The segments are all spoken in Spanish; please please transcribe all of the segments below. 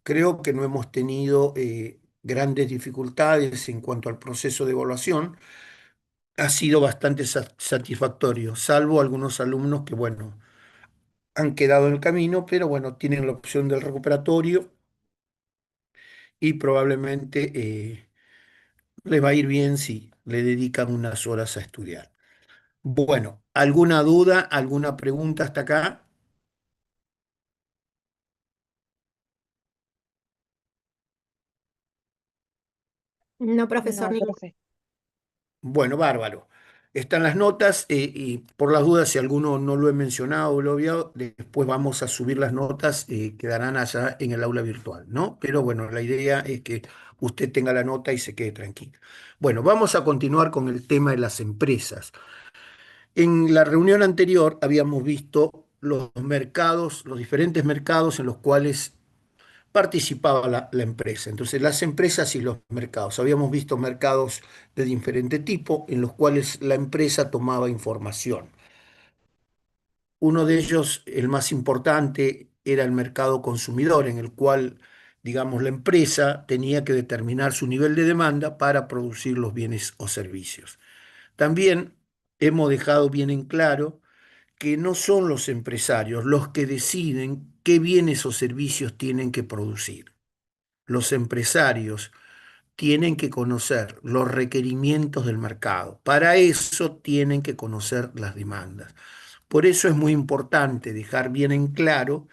Creo que no hemos tenido grandes dificultades en cuanto al proceso de evaluación. Ha sido bastante satisfactorio, salvo algunos alumnos que, bueno, han quedado en el camino, pero bueno, tienen la opción del recuperatorio y probablemente les va a ir bien si le dedican unas horas a estudiar. Bueno, ¿alguna duda, alguna pregunta hasta acá? No, profesor, No, ningún. profe. Bueno, bárbaro. Están las notas y por las dudas, si alguno no lo he mencionado o lo he obviado, después vamos a subir las notas, quedarán allá en el aula virtual, ¿no? Pero bueno, la idea es que usted tenga la nota y se quede tranquilo. Bueno, vamos a continuar con el tema de las empresas. En la reunión anterior habíamos visto los mercados, los diferentes mercados en los cuales participaba la empresa. Entonces, las empresas y los mercados. Habíamos visto mercados de diferente tipo en los cuales la empresa tomaba información. Uno de ellos, el más importante, era el mercado consumidor, en el cual, digamos, la empresa tenía que determinar su nivel de demanda para producir los bienes o servicios. También hemos dejado bien en claro que no son los empresarios los que deciden qué bienes o servicios tienen que producir. Los empresarios tienen que conocer los requerimientos del mercado. Para eso tienen que conocer las demandas. Por eso es muy importante dejar bien en claro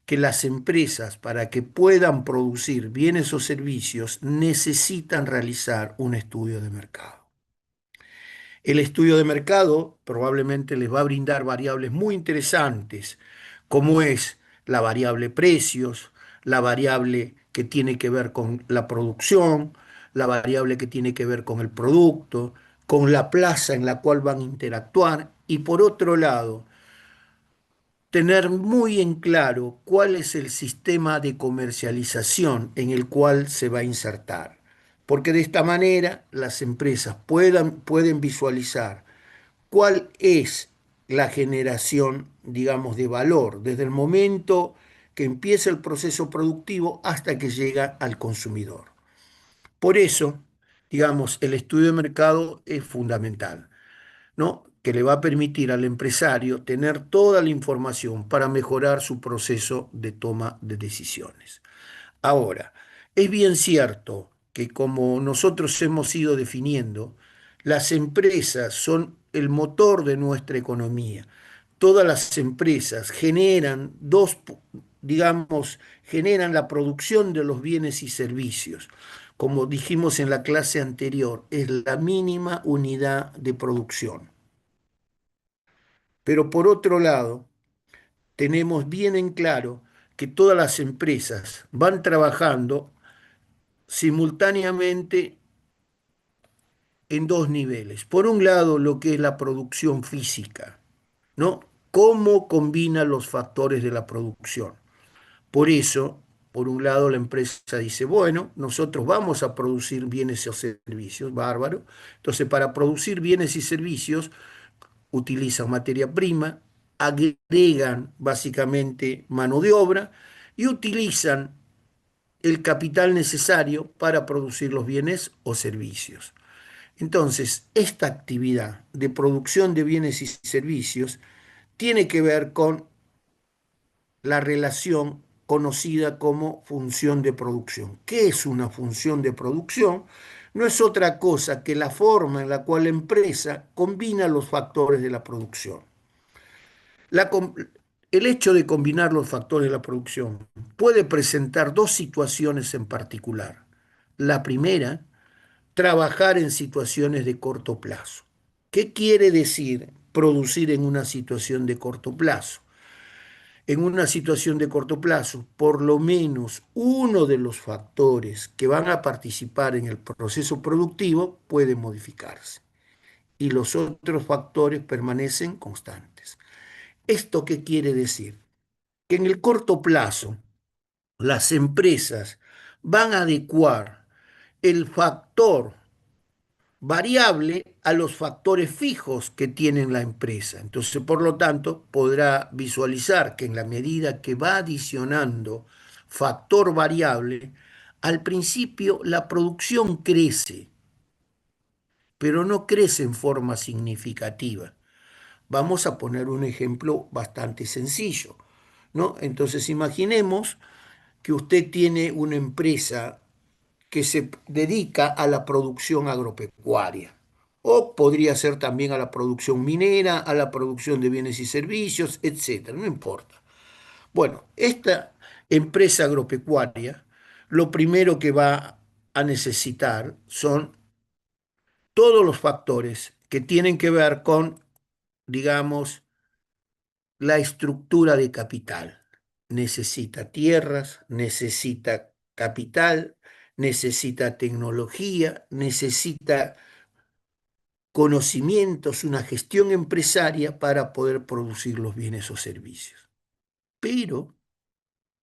que las empresas, para que puedan producir bienes o servicios, necesitan realizar un estudio de mercado. El estudio de mercado probablemente les va a brindar variables muy interesantes, como es la variable precios, la variable que tiene que ver con la producción, la variable que tiene que ver con el producto, con la plaza en la cual van a interactuar y por otro lado, tener muy en claro cuál es el sistema de comercialización en el cual se va a insertar. Porque de esta manera las empresas pueden visualizar cuál es la generación, digamos, de valor desde el momento que empieza el proceso productivo hasta que llega al consumidor. Por eso, digamos, el estudio de mercado es fundamental, ¿no? Que le va a permitir al empresario tener toda la información para mejorar su proceso de toma de decisiones. Ahora, es bien cierto que como nosotros hemos ido definiendo, las empresas son el motor de nuestra economía. Todas las empresas generan digamos, generan la producción de los bienes y servicios. Como dijimos en la clase anterior, es la mínima unidad de producción. Pero por otro lado, tenemos bien en claro que todas las empresas van trabajando simultáneamente en dos niveles. Por un lado, lo que es la producción física, ¿no? ¿Cómo combina los factores de la producción? Por eso, por un lado, la empresa dice, bueno, nosotros vamos a producir bienes o servicios, bárbaro. Entonces, para producir bienes y servicios, utilizan materia prima, agregan básicamente mano de obra y utilizan el capital necesario para producir los bienes o servicios. Entonces, esta actividad de producción de bienes y servicios tiene que ver con la relación conocida como función de producción. ¿Qué es una función de producción? No es otra cosa que la forma en la cual la empresa combina los factores de la producción. La com- el hecho de combinar los factores de la producción puede presentar dos situaciones en particular. La primera, trabajar en situaciones de corto plazo. ¿Qué quiere decir producir en una situación de corto plazo? En una situación de corto plazo, por lo menos uno de los factores que van a participar en el proceso productivo puede modificarse y los otros factores permanecen constantes. ¿Esto qué quiere decir? Que en el corto plazo las empresas van a adecuar el factor variable a los factores fijos que tiene la empresa. Entonces, por lo tanto, podrá visualizar que en la medida que va adicionando factor variable, al principio la producción crece, pero no crece en forma significativa. Vamos a poner un ejemplo bastante sencillo, ¿no? Entonces imaginemos que usted tiene una empresa que se dedica a la producción agropecuaria, o podría ser también a la producción minera, a la producción de bienes y servicios, etcétera, no importa. Bueno, esta empresa agropecuaria, lo primero que va a necesitar son todos los factores que tienen que ver con, digamos, la estructura de capital. Necesita tierras, necesita capital, necesita tecnología, necesita conocimientos, una gestión empresaria para poder producir los bienes o servicios. Pero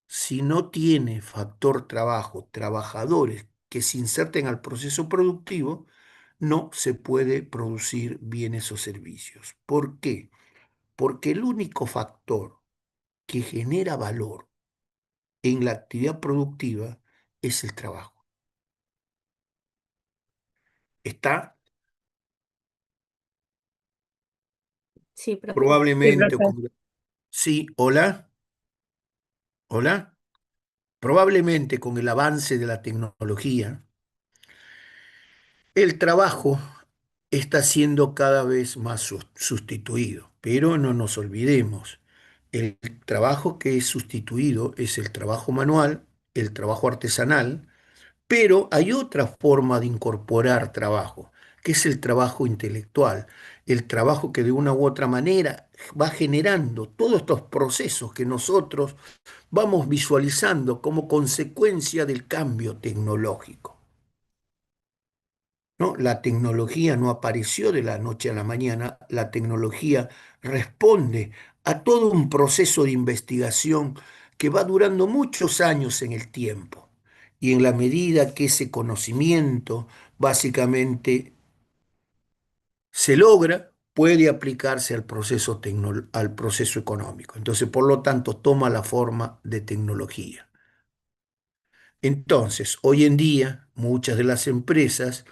si no tiene factor trabajo, trabajadores que se inserten al proceso productivo, no se puede producir bienes o servicios. ¿Por qué? Porque el único factor que genera valor en la actividad productiva es el trabajo. Está Sí, profe. Sí, probablemente, profe. sí, hola, hola, probablemente con el avance de la tecnología, el trabajo está siendo cada vez más sustituido, pero no nos olvidemos, el trabajo que es sustituido es el trabajo manual, el trabajo artesanal, pero hay otra forma de incorporar trabajo, que es el trabajo intelectual, el trabajo que de una u otra manera va generando todos estos procesos que nosotros vamos visualizando como consecuencia del cambio tecnológico. ¿No? La tecnología no apareció de la noche a la mañana, la tecnología responde a todo un proceso de investigación que va durando muchos años en el tiempo. Y en la medida que ese conocimiento básicamente se logra, puede aplicarse al proceso económico. Entonces, por lo tanto, toma la forma de tecnología. Entonces, hoy en día, muchas de las empresas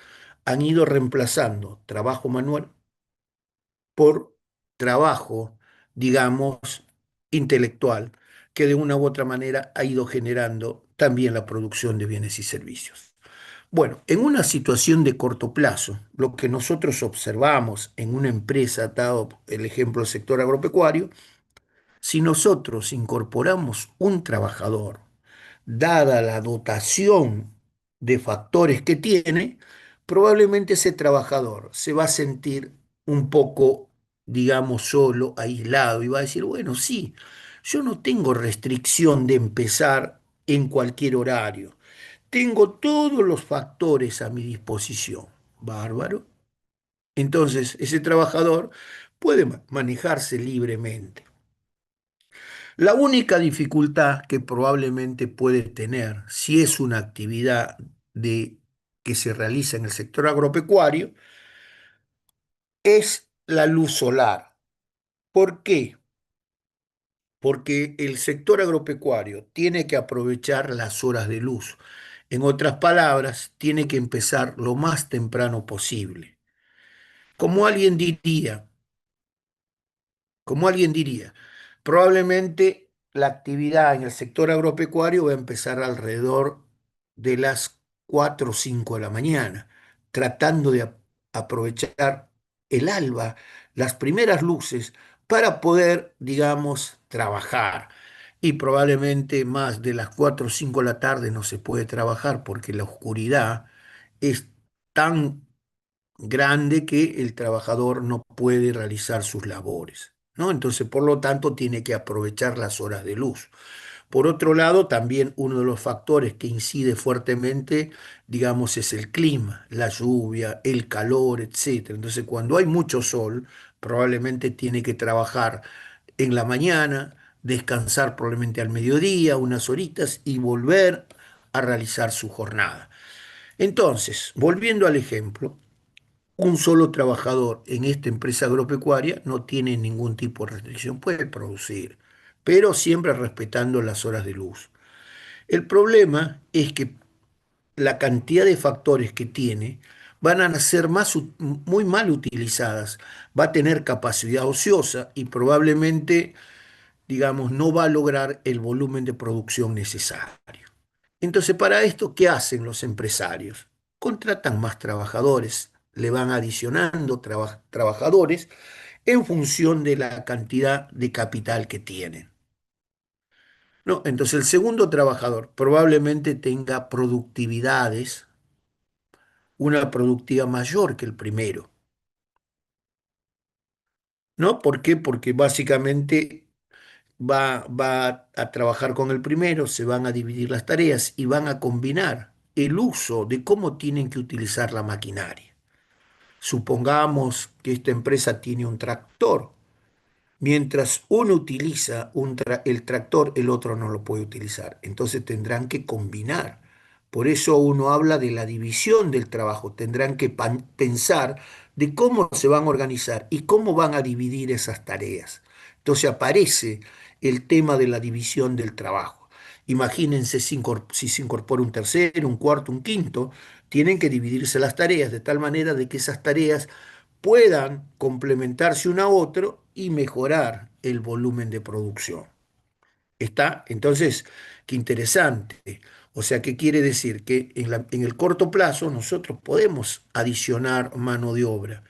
han ido reemplazando trabajo manual por trabajo, digamos, intelectual, que de una u otra manera ha ido generando también la producción de bienes y servicios. Bueno, en una situación de corto plazo, lo que nosotros observamos en una empresa, dado el ejemplo del sector agropecuario, si nosotros incorporamos un trabajador, dada la dotación de factores que tiene, probablemente ese trabajador se va a sentir un poco, digamos, solo, aislado, y va a decir, bueno, sí, yo no tengo restricción de empezar en cualquier horario. Tengo todos los factores a mi disposición. Bárbaro. Entonces, ese trabajador puede manejarse libremente. La única dificultad que probablemente puede tener si es una actividad que se realiza en el sector agropecuario es la luz solar. ¿Por qué? Porque el sector agropecuario tiene que aprovechar las horas de luz. En otras palabras, tiene que empezar lo más temprano posible. Como alguien diría, Como alguien diría, probablemente la actividad en el sector agropecuario va a empezar alrededor de las 4 o 5 de la mañana, tratando de aprovechar el alba, las primeras luces, para poder, digamos, trabajar. Y probablemente más de las 4 o 5 de la tarde no se puede trabajar porque la oscuridad es tan grande que el trabajador no puede realizar sus labores, ¿no? Entonces, por lo tanto, tiene que aprovechar las horas de luz. Por otro lado, también uno de los factores que incide fuertemente, digamos, es el clima, la lluvia, el calor, etcétera. Entonces, cuando hay mucho sol, probablemente tiene que trabajar en la mañana, descansar probablemente al mediodía, unas horitas y volver a realizar su jornada. Entonces, volviendo al ejemplo, un solo trabajador en esta empresa agropecuaria no tiene ningún tipo de restricción, puede producir, pero siempre respetando las horas de luz. El problema es que la cantidad de factores que tiene van a ser muy mal utilizadas. Va a tener capacidad ociosa y probablemente, digamos, no va a lograr el volumen de producción necesario. Entonces, para esto, ¿qué hacen los empresarios? Contratan más trabajadores, le van adicionando trabajadores en función de la cantidad de capital que tienen. ¿No? Entonces, el segundo trabajador probablemente tenga productividades, una productividad mayor que el primero. ¿No? ¿Por qué? Porque básicamente va a trabajar con el primero, se van a dividir las tareas y van a combinar el uso de cómo tienen que utilizar la maquinaria. Supongamos que esta empresa tiene un tractor. Mientras uno utiliza el tractor, el otro no lo puede utilizar. Entonces tendrán que combinar. Por eso uno habla de la división del trabajo. Tendrán que pensar de cómo se van a organizar y cómo van a dividir esas tareas. Entonces aparece el tema de la división del trabajo. Imagínense si se incorpora un tercero, un cuarto, un quinto, tienen que dividirse las tareas de tal manera de que esas tareas puedan complementarse uno a otro y mejorar el volumen de producción. ¿Está? Entonces, qué interesante. O sea, ¿qué quiere decir? Que en el corto plazo nosotros podemos adicionar mano de obra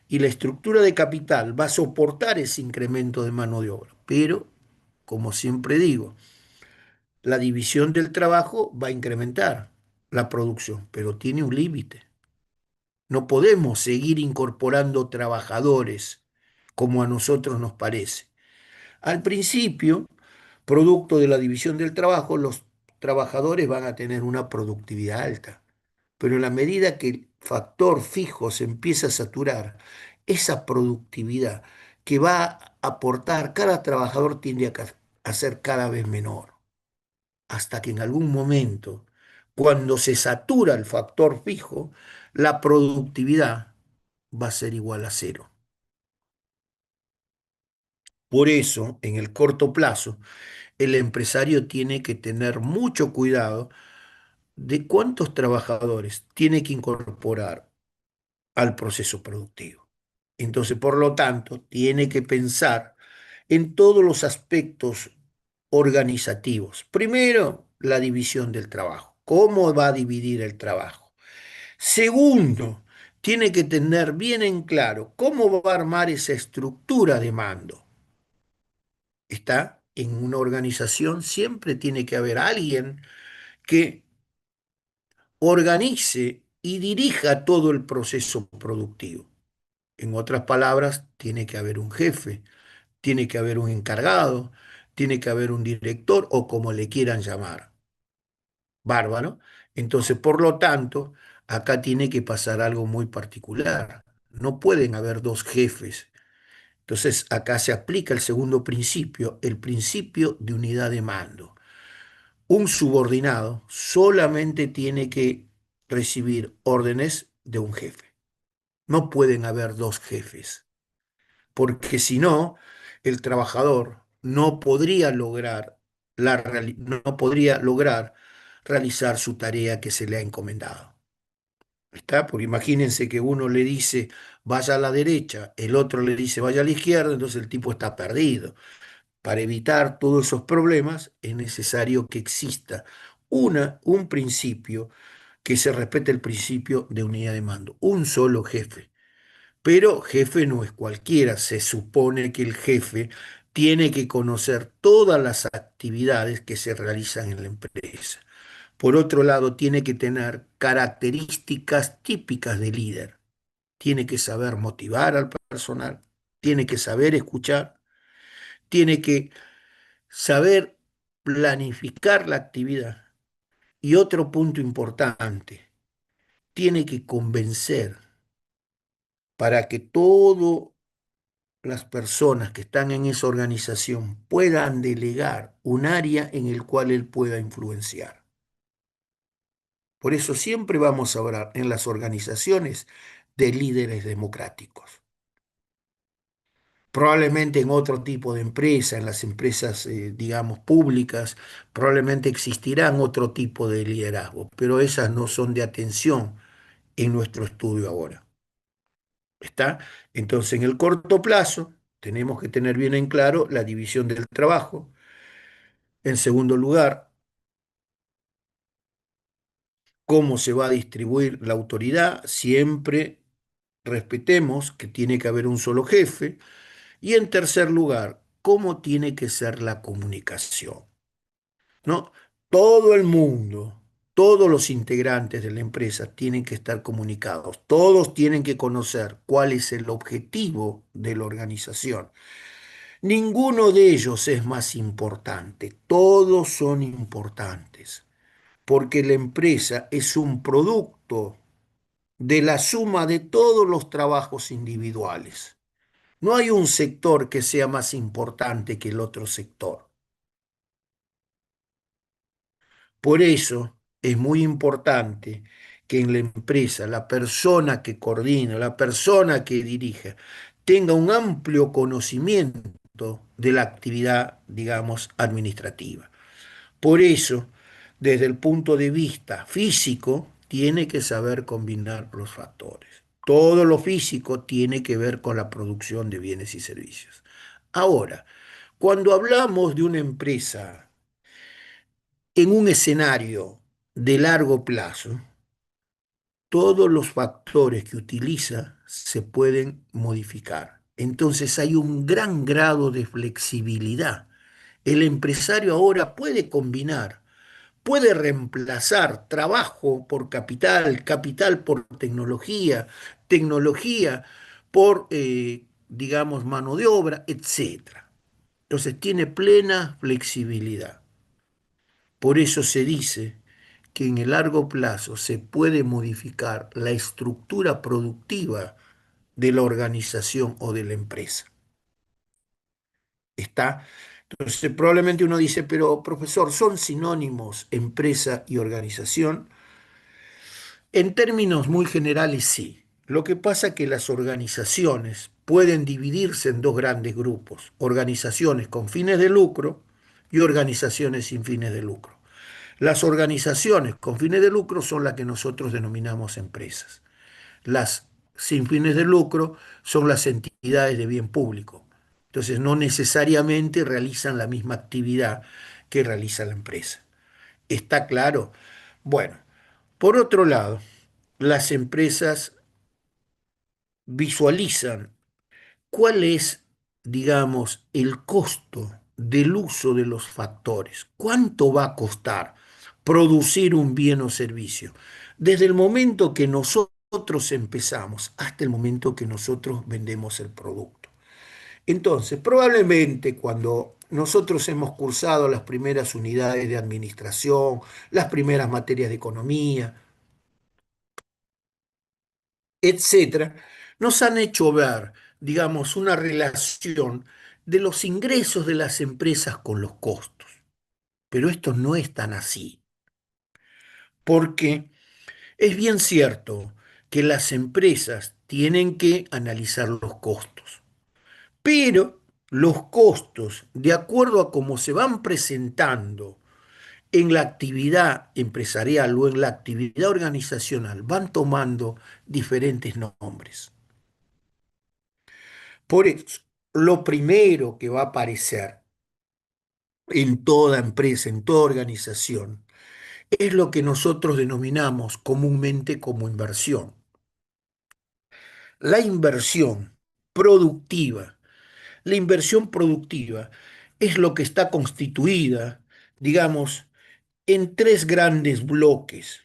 y la estructura de capital va a soportar ese incremento de mano de obra. Pero, como siempre digo, la división del trabajo va a incrementar la producción, pero tiene un límite. No podemos seguir incorporando trabajadores como a nosotros nos parece. Al principio, producto de la división del trabajo, los trabajadores van a tener una productividad alta, pero en la medida que el factor fijo se empieza a saturar, esa productividad que va a aportar cada trabajador tiende a ser cada vez menor, hasta que en algún momento, cuando se satura el factor fijo, la productividad va a ser igual a cero. Por eso, en el corto plazo, el empresario tiene que tener mucho cuidado de cuántos trabajadores tiene que incorporar al proceso productivo. Entonces, por lo tanto, tiene que pensar en todos los aspectos organizativos. Primero, la división del trabajo. ¿Cómo va a dividir el trabajo? Segundo, tiene que tener bien en claro cómo va a armar esa estructura de mando. Está en una organización, siempre tiene que haber alguien que organice y dirija todo el proceso productivo. En otras palabras, tiene que haber un jefe, tiene que haber un encargado, tiene que haber un director o como le quieran llamar. Bárbaro. Entonces, por lo tanto, acá tiene que pasar algo muy particular. No pueden haber dos jefes. Entonces, acá se aplica el segundo principio, el principio de unidad de mando. Un subordinado solamente tiene que recibir órdenes de un jefe. No pueden haber dos jefes, porque si no, el trabajador no podría lograr no podría lograr realizar su tarea que se le ha encomendado. ¿Está? Porque imagínense que uno le dice vaya a la derecha, el otro le dice vaya a la izquierda, entonces el tipo está perdido. Para evitar todos esos problemas es necesario que exista un principio, que se respete el principio de unidad de mando, un solo jefe. Pero jefe no es cualquiera, se supone que el jefe tiene que conocer todas las actividades que se realizan en la empresa. Por otro lado, tiene que tener características típicas de líder. Tiene que saber motivar al personal, tiene que saber escuchar, tiene que saber planificar la actividad. Y otro punto importante, tiene que convencer para que todas las personas que están en esa organización puedan delegar un área en el cual él pueda influenciar. Por eso siempre vamos a hablar en las organizaciones de líderes democráticos. Probablemente en otro tipo de empresa, en las empresas, digamos, públicas, probablemente existirán otro tipo de liderazgo, pero esas no son de atención en nuestro estudio ahora. ¿Está? Entonces, en el corto plazo, tenemos que tener bien en claro la división del trabajo. En segundo lugar, cómo se va a distribuir la autoridad. Siempre respetemos que tiene que haber un solo jefe. Y en tercer lugar, cómo tiene que ser la comunicación, ¿no? Todo el mundo, todos los integrantes de la empresa tienen que estar comunicados. Todos tienen que conocer cuál es el objetivo de la organización. Ninguno de ellos es más importante, todos son importantes, porque la empresa es un producto de la suma de todos los trabajos individuales. No hay un sector que sea más importante que el otro sector. Por eso es muy importante que en la empresa la persona que coordina, la persona que dirige, tenga un amplio conocimiento de la actividad, digamos, administrativa. Por eso, desde el punto de vista físico, tiene que saber combinar los factores. Todo lo físico tiene que ver con la producción de bienes y servicios. Ahora, cuando hablamos de una empresa en un escenario de largo plazo, todos los factores que utiliza se pueden modificar. Entonces hay un gran grado de flexibilidad. El empresario ahora puede combinar, puede reemplazar trabajo por capital, capital por tecnología, tecnología por, digamos, mano de obra, etcétera. Entonces tiene plena flexibilidad. Por eso se dice que en el largo plazo se puede modificar la estructura productiva de la organización o de la empresa. ¿Está? Entonces, probablemente uno dice, pero profesor, ¿son sinónimos empresa y organización? En términos muy generales, sí. Lo que pasa es que las organizaciones pueden dividirse en dos grandes grupos, organizaciones con fines de lucro y organizaciones sin fines de lucro. Las organizaciones con fines de lucro son las que nosotros denominamos empresas. Las sin fines de lucro son las entidades de bien público. Entonces, no necesariamente realizan la misma actividad que realiza la empresa. ¿Está claro? Bueno, por otro lado, las empresas visualizan cuál es, digamos, el costo del uso de los factores. ¿Cuánto va a costar producir un bien o servicio? Desde el momento que nosotros empezamos hasta el momento que nosotros vendemos el producto. Entonces, probablemente cuando nosotros hemos cursado las primeras unidades de administración, las primeras materias de economía, etcétera, nos han hecho ver, digamos, una relación de los ingresos de las empresas con los costos. Pero esto no es tan así, porque es bien cierto que las empresas tienen que analizar los costos, pero los costos, de acuerdo a cómo se van presentando en la actividad empresarial o en la actividad organizacional, van tomando diferentes nombres. Por eso, lo primero que va a aparecer en toda empresa, en toda organización, es lo que nosotros denominamos comúnmente como inversión. La inversión productiva. La inversión productiva es lo que está constituida, digamos, en tres grandes bloques,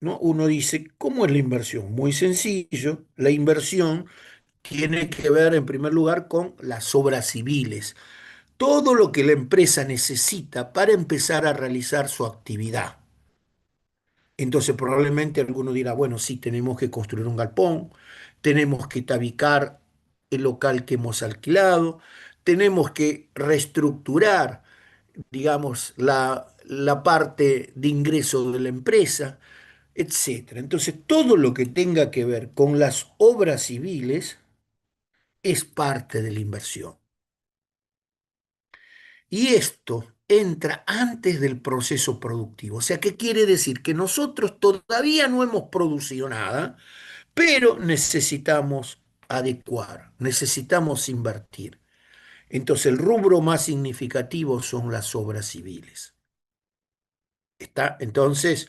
¿no? Uno dice, ¿cómo es la inversión? Muy sencillo, la inversión tiene que ver en primer lugar con las obras civiles, todo lo que la empresa necesita para empezar a realizar su actividad. Entonces probablemente alguno dirá, bueno, sí, tenemos que construir un galpón, tenemos que tabicar el local que hemos alquilado, tenemos que reestructurar, digamos, la parte de ingreso de la empresa, etcétera. Entonces todo lo que tenga que ver con las obras civiles es parte de la inversión. Y esto entra antes del proceso productivo. O sea, ¿qué quiere decir? Que nosotros todavía no hemos producido nada, pero necesitamos adecuar, necesitamos invertir. Entonces, el rubro más significativo son las obras civiles. ¿Está? Entonces,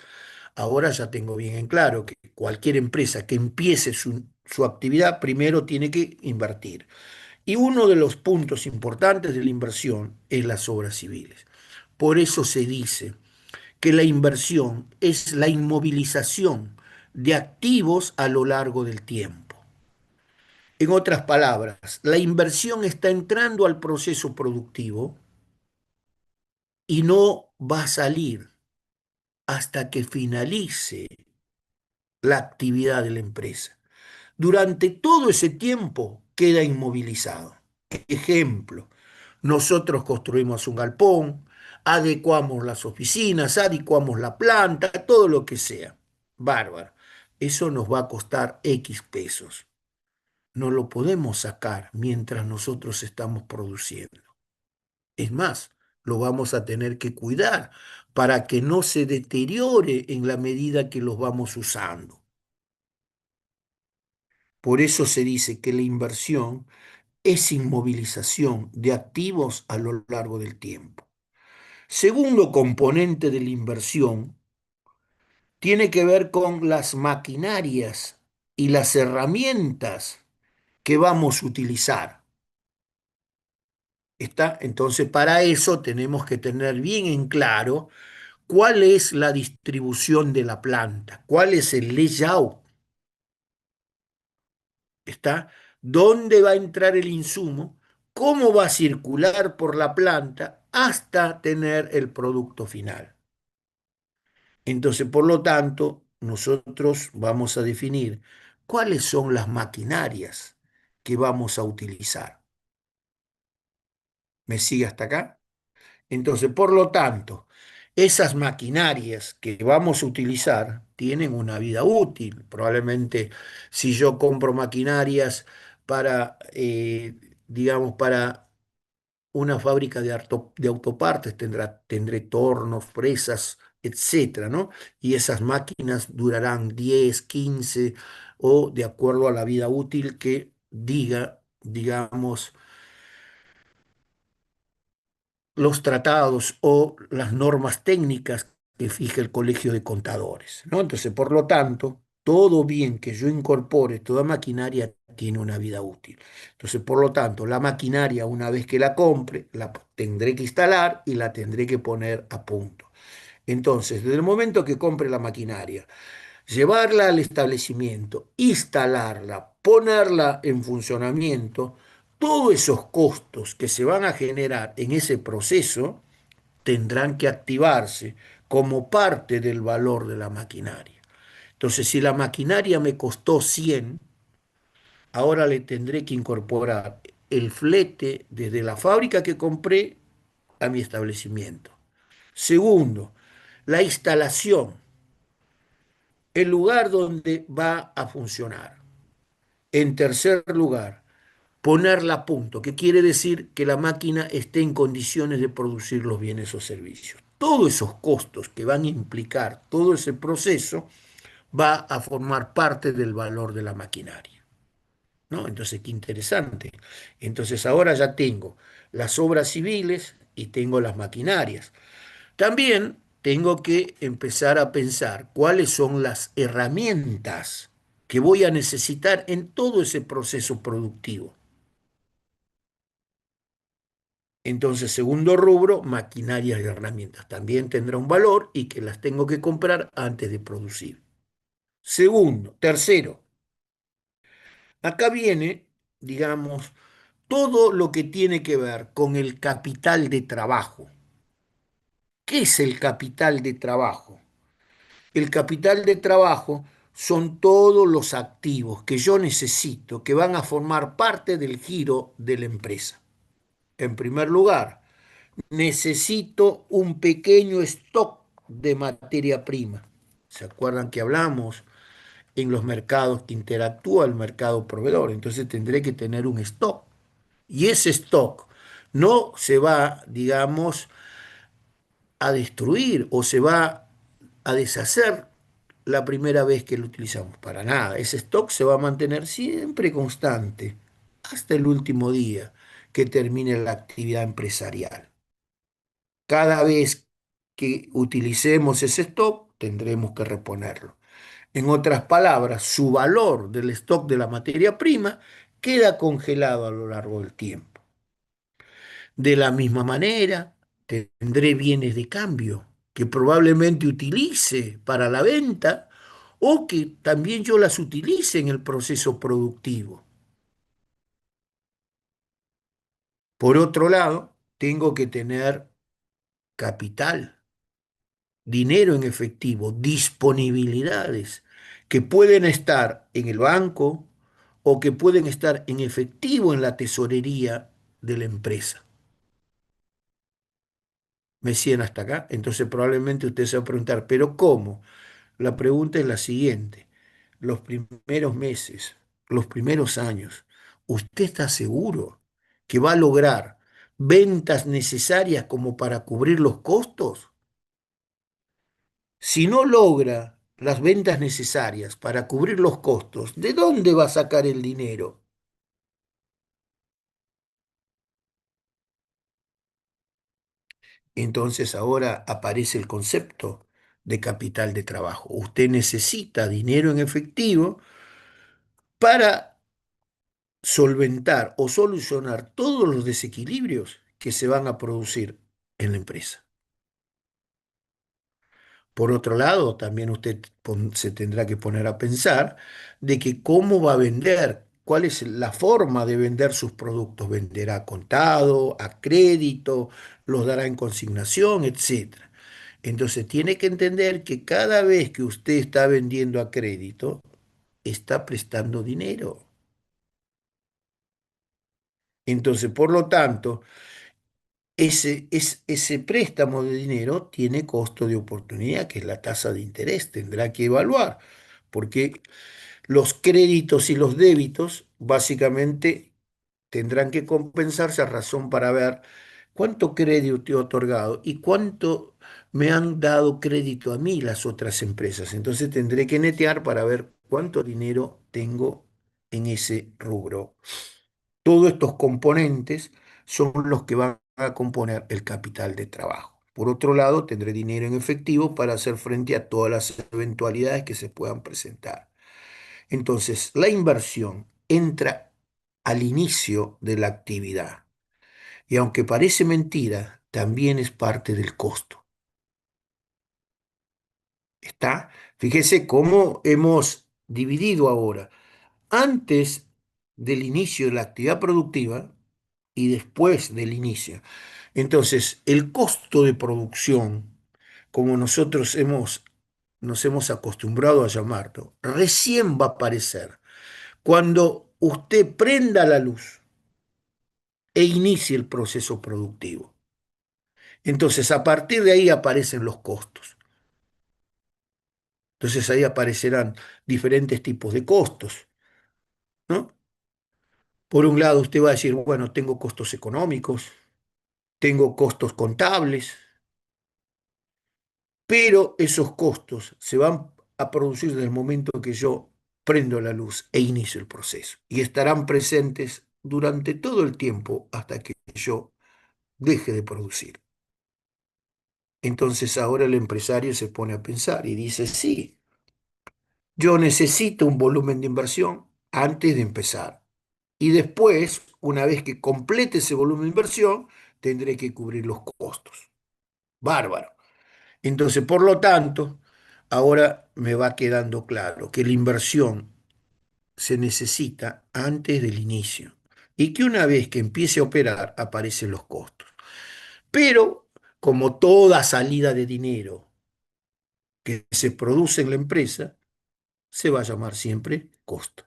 ahora ya tengo bien en claro que cualquier empresa que empiece su actividad primero tiene que invertir. Y uno de los puntos importantes de la inversión es las obras civiles. Por eso se dice que la inversión es la inmovilización de activos a lo largo del tiempo. En otras palabras, la inversión está entrando al proceso productivo y no va a salir hasta que finalice la actividad de la empresa. Durante todo ese tiempo queda inmovilizado. Ejemplo, nosotros construimos un galpón, adecuamos las oficinas, adecuamos la planta, todo lo que sea. Bárbaro. Eso nos va a costar X pesos. No lo podemos sacar mientras nosotros estamos produciendo. Es más, lo vamos a tener que cuidar para que no se deteriore en la medida que los vamos usando. Por eso se dice que la inversión es inmovilización de activos a lo largo del tiempo. Segundo componente de la inversión tiene que ver con las maquinarias y las herramientas que vamos a utilizar. ¿Está? Entonces, para eso tenemos que tener bien en claro cuál es la distribución de la planta, cuál es el layout, ¿está? ¿Dónde va a entrar el insumo? ¿Cómo va a circular por la planta hasta tener el producto final? Entonces, por lo tanto, nosotros vamos a definir cuáles son las maquinarias que vamos a utilizar. ¿Me sigue hasta acá? Entonces, por lo tanto, esas maquinarias que vamos a utilizar tienen una vida útil. Probablemente si yo compro maquinarias para, digamos, para una fábrica de autopartes, tendré tornos, fresas, etcétera, ¿no? Y esas máquinas durarán 10, 15 o de acuerdo a la vida útil que diga, digamos, los tratados o las normas técnicas que fija el Colegio de Contadores, ¿no? Entonces, por lo tanto, todo bien que yo incorpore, toda maquinaria tiene una vida útil. Entonces, por lo tanto, la maquinaria, una vez que la compre, la tendré que instalar y la tendré que poner a punto. Entonces, desde el momento que compre la maquinaria, llevarla al establecimiento, instalarla, ponerla en funcionamiento, todos esos costos que se van a generar en ese proceso tendrán que activarse como parte del valor de la maquinaria. Entonces, si la maquinaria me costó 100, ahora le tendré que incorporar el flete desde la fábrica que compré a mi establecimiento. Segundo, la instalación, el lugar donde va a funcionar. En tercer lugar, ponerla a punto, que quiere decir que la máquina esté en condiciones de producir los bienes o servicios. Todos esos costos que van a implicar todo ese proceso va a formar parte del valor de la maquinaria, ¿no? Entonces, qué interesante. Entonces, ahora ya tengo las obras civiles y tengo las maquinarias. También tengo que empezar a pensar cuáles son las herramientas que voy a necesitar en todo ese proceso productivo. Entonces, segundo rubro, maquinarias y herramientas. También tendrá un valor y que las tengo que comprar antes de producir. Segundo, tercero, acá viene, digamos, todo lo que tiene que ver con el capital de trabajo. ¿Qué es el capital de trabajo? El capital de trabajo son todos los activos que yo necesito que van a formar parte del giro de la empresa. En primer lugar, necesito un pequeño stock de materia prima. ¿Se acuerdan que hablamos en los mercados que interactúa el mercado proveedor. Entonces tendré que tener un stock. Y ese stock no se va, digamos, a destruir o se va a deshacer la primera vez que lo utilizamos. Para nada. Ese stock se va a mantener siempre constante hasta el último día que termine la actividad empresarial. Cada vez que utilicemos ese stock, tendremos que reponerlo. En otras palabras, su valor del stock de la materia prima queda congelado a lo largo del tiempo. De la misma manera, tendré bienes de cambio que probablemente utilice para la venta o que también yo las utilice en el proceso productivo. Por otro lado, tengo que tener capital, dinero en efectivo, disponibilidades que pueden estar en el banco o que pueden estar en efectivo en la tesorería de la empresa. ¿Me siguen hasta acá? Entonces probablemente usted se va a preguntar, ¿pero cómo? La pregunta es la siguiente. Los primeros meses, los primeros años, ¿usted está seguro que va a lograr ventas necesarias como para cubrir los costos? Si no logra las ventas necesarias para cubrir los costos, ¿de dónde va a sacar el dinero? Entonces ahora aparece el concepto de capital de trabajo. Usted necesita dinero en efectivo para solventar o solucionar todos los desequilibrios que se van a producir en la empresa. Por otro lado, también usted se tendrá que poner a pensar de que cómo va a vender, cuál es la forma de vender sus productos. ¿Venderá a contado, a crédito, los dará en consignación, etcétera? Entonces tiene que entender que cada vez que usted está vendiendo a crédito, está prestando dinero. Entonces, por lo tanto, ese préstamo de dinero tiene costo de oportunidad, que es la tasa de interés. Tendrá que evaluar, porque los créditos y los débitos básicamente tendrán que compensarse a razón para ver cuánto crédito te he otorgado y cuánto me han dado crédito a mí las otras empresas. Entonces tendré que netear para ver cuánto dinero tengo en ese rubro. Todos estos componentes son los que van a componer el capital de trabajo. Por otro lado, tendré dinero en efectivo para hacer frente a todas las eventualidades que se puedan presentar. Entonces, la inversión entra al inicio de la actividad y aunque parece mentira, también es parte del costo. ¿Está? Fíjese cómo hemos dividido ahora. Antes del inicio de la actividad productiva y después del inicio. Entonces, el costo de producción, como nos hemos acostumbrado a llamarlo, recién va a aparecer cuando usted prenda la luz e inicie el proceso productivo. Entonces, a partir de ahí aparecen los costos. Entonces, ahí aparecerán diferentes tipos de costos, ¿no? Por un lado, usted va a decir, bueno, tengo costos económicos, tengo costos contables, pero esos costos se van a producir desde el momento que yo prendo la luz e inicio el proceso y estarán presentes durante todo el tiempo hasta que yo deje de producir. Entonces ahora el empresario se pone a pensar y dice, sí, yo necesito un volumen de inversión antes de empezar. Y después, una vez que complete ese volumen de inversión, tendré que cubrir los costos. Bárbaro. Entonces, por lo tanto, ahora me va quedando claro que la inversión se necesita antes del inicio y que una vez que empiece a operar aparecen los costos. Pero, como toda salida de dinero que se produce en la empresa, se va a llamar siempre costo.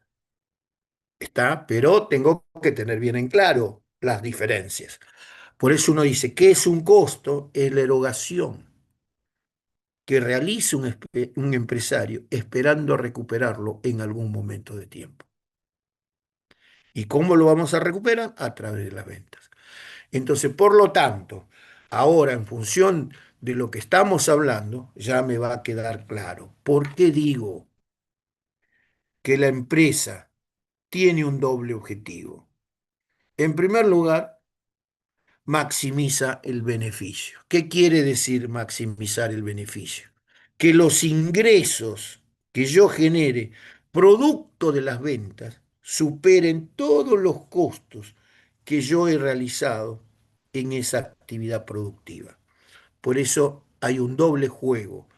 ¿Está? Pero tengo que tener bien en claro las diferencias. Por eso uno dice, ¿qué es un costo? Es la erogación que realice un empresario esperando recuperarlo en algún momento de tiempo. ¿Y cómo lo vamos a recuperar? A través de las ventas. Entonces, por lo tanto, ahora en función de lo que estamos hablando, ya me va a quedar claro. ¿Por qué digo que la empresa tiene un doble objetivo? En primer lugar, maximiza el beneficio. ¿Qué quiere decir maximizar el beneficio? Que los ingresos que yo genere producto de las ventas superen todos los costos que yo he realizado en esa actividad productiva. Por eso hay un doble juego,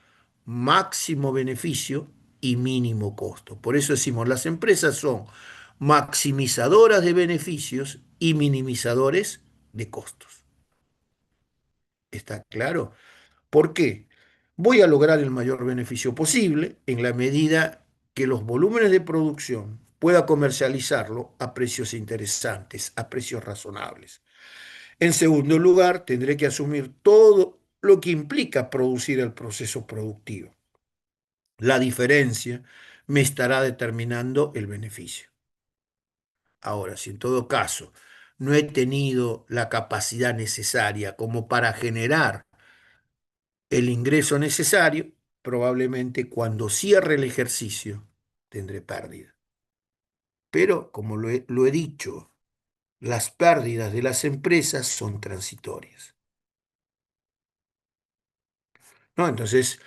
máximo beneficio y mínimo costo. Por eso decimos, las empresas son maximizadoras de beneficios y minimizadores de costos. ¿Está claro? ¿Por qué? Voy a lograr el mayor beneficio posible en la medida que los volúmenes de producción pueda comercializarlo a precios interesantes, a precios razonables. En segundo lugar, tendré que asumir todo lo que implica producir el proceso productivo. La diferencia me estará determinando el beneficio. Ahora, si en todo caso no he tenido la capacidad necesaria como para generar el ingreso necesario, probablemente cuando cierre el ejercicio tendré pérdida. Pero, como lo he dicho, las pérdidas de las empresas son transitorias. ¿No? Entonces,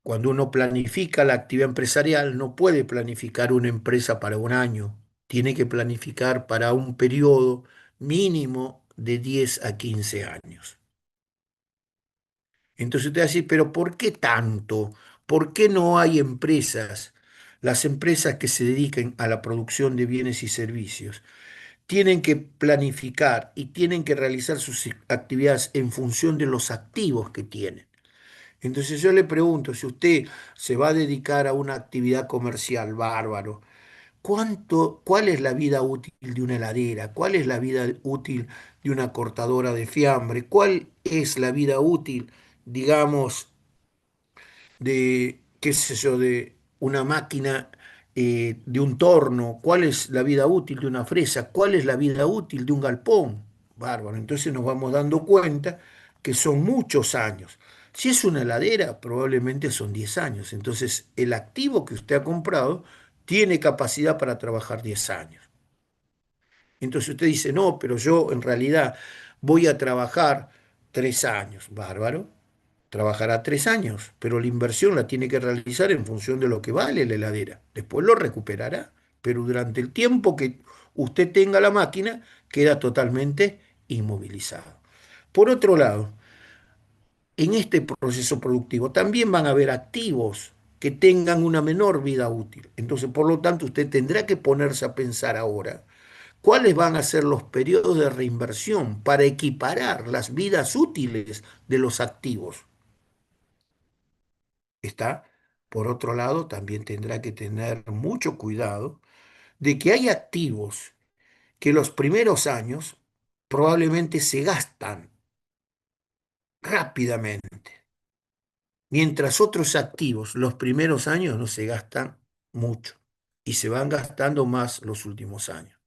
cuando uno planifica la actividad empresarial, no puede planificar una empresa para un año, tiene que planificar para un periodo mínimo de 10 a 15 años. Entonces usted va a decir, pero ¿por qué tanto? ¿Por qué no hay empresas? Las empresas que se dedican a la producción de bienes y servicios tienen que planificar y tienen que realizar sus actividades en función de los activos que tienen. Entonces yo le pregunto, si usted se va a dedicar a una actividad comercial, bárbaro, ¿cuál es la vida útil de una heladera? ¿Cuál es la vida útil de una cortadora de fiambre? ¿Cuál es la vida útil, digamos, de, qué sé yo, de una máquina, de un torno? ¿Cuál es la vida útil de una fresa? ¿Cuál es la vida útil de un galpón? Bárbaro. Entonces nos vamos dando cuenta que son muchos años. Si es una heladera, probablemente son 10 años. Entonces, el activo que usted ha comprado tiene capacidad para trabajar 10 años. Entonces usted dice, no, pero yo en realidad voy a trabajar 3 años. Bárbaro. Trabajará 3 años, pero la inversión la tiene que realizar en función de lo que vale la heladera. Después lo recuperará, pero durante el tiempo que usted tenga la máquina, queda totalmente inmovilizado. Por otro lado, en este proceso productivo también van a haber activos que tengan una menor vida útil. Entonces, por lo tanto, usted tendrá que ponerse a pensar ahora cuáles van a ser los periodos de reinversión para equiparar las vidas útiles de los activos. Está, por otro lado, también tendrá que tener mucho cuidado de que hay activos que los primeros años probablemente se gastan rápidamente, mientras otros activos los primeros años no se gastan mucho y se van gastando más los últimos años,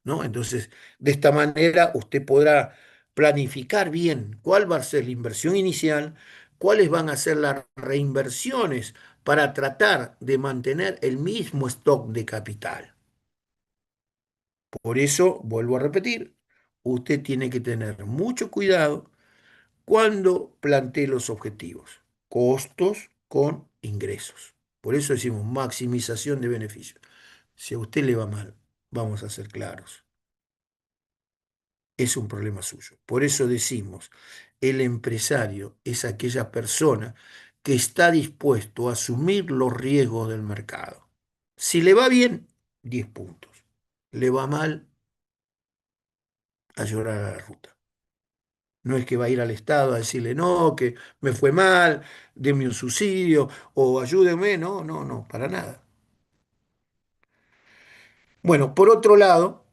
¿no? Entonces, de esta manera usted podrá planificar bien cuál va a ser la inversión inicial, cuáles van a ser las reinversiones para tratar de mantener el mismo stock de capital. Por eso, vuelvo a repetir, usted tiene que tener mucho cuidado cuando plantee los objetivos, costos con ingresos. Por eso decimos maximización de beneficios. Si a usted le va mal, vamos a ser claros, es un problema suyo. Por eso decimos, el empresario es aquella persona que está dispuesto a asumir los riesgos del mercado. Si le va bien, 10 puntos. Le va mal, a llorar a la ruta. No es que va a ir al Estado a decirle, no, que me fue mal, denme un subsidio o ayúdenme. No, no, no, para nada. Bueno, por otro lado,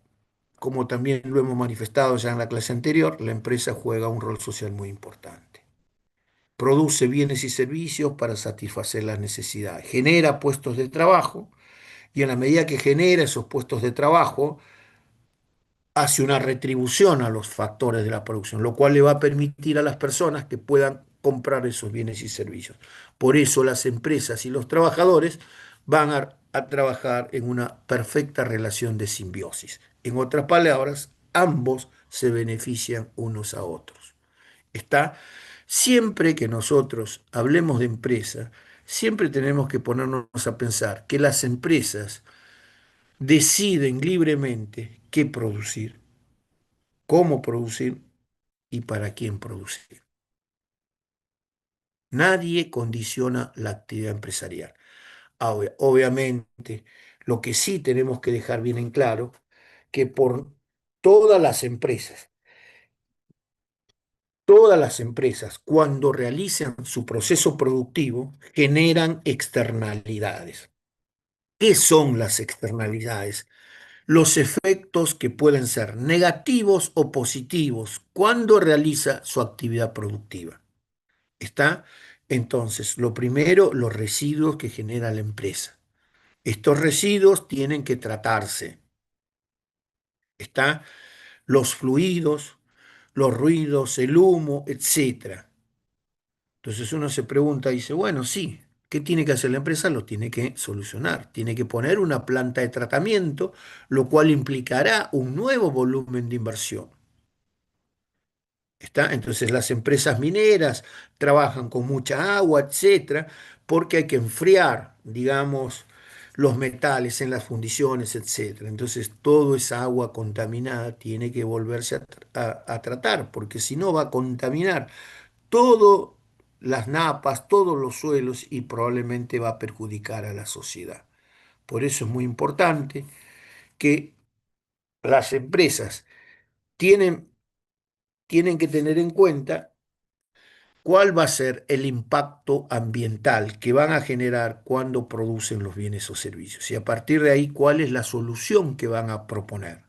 como también lo hemos manifestado ya en la clase anterior, la empresa juega un rol social muy importante. produce bienes y servicios para satisfacer las necesidades, genera puestos de trabajo y en la medida que genera esos puestos de trabajo, hace una retribución a los factores de la producción, lo cual le va a permitir a las personas que puedan comprar esos bienes y servicios. Por eso las empresas y los trabajadores van a trabajar en una perfecta relación de simbiosis. En otras palabras, ambos se benefician unos a otros. Está siempre que nosotros hablemos de empresa, siempre tenemos que ponernos a pensar que las empresas deciden libremente qué producir, cómo producir y para quién producir. Nadie condiciona la actividad empresarial. Obviamente, lo que sí tenemos que dejar bien en claro, que por todas las empresas, todas las empresas, cuando realizan su proceso productivo, generan externalidades. ¿Qué son las externalidades? Los efectos que pueden ser negativos o positivos cuando realiza su actividad productiva. ¿Está? Entonces, lo primero, los residuos que genera la empresa. Estos residuos tienen que tratarse. ¿Está? Los fluidos, los ruidos, el humo, etcétera. Entonces uno se pregunta y dice, bueno, sí, ¿qué tiene que hacer la empresa? Lo tiene que solucionar. Tiene que poner una planta de tratamiento, lo cual implicará un nuevo volumen de inversión. ¿Está? Entonces las empresas mineras trabajan con mucha agua, etcétera, porque hay que enfriar, digamos, los metales en las fundiciones, etcétera. Entonces toda esa agua contaminada tiene que volverse a tratar, porque si no va a contaminar todas las napas, todos los suelos y probablemente va a perjudicar a la sociedad. Por eso es muy importante que las empresas tienen, tienen que tener en cuenta cuál va a ser el impacto ambiental que van a generar cuando producen los bienes o servicios y a partir de ahí cuál es la solución que van a proponer.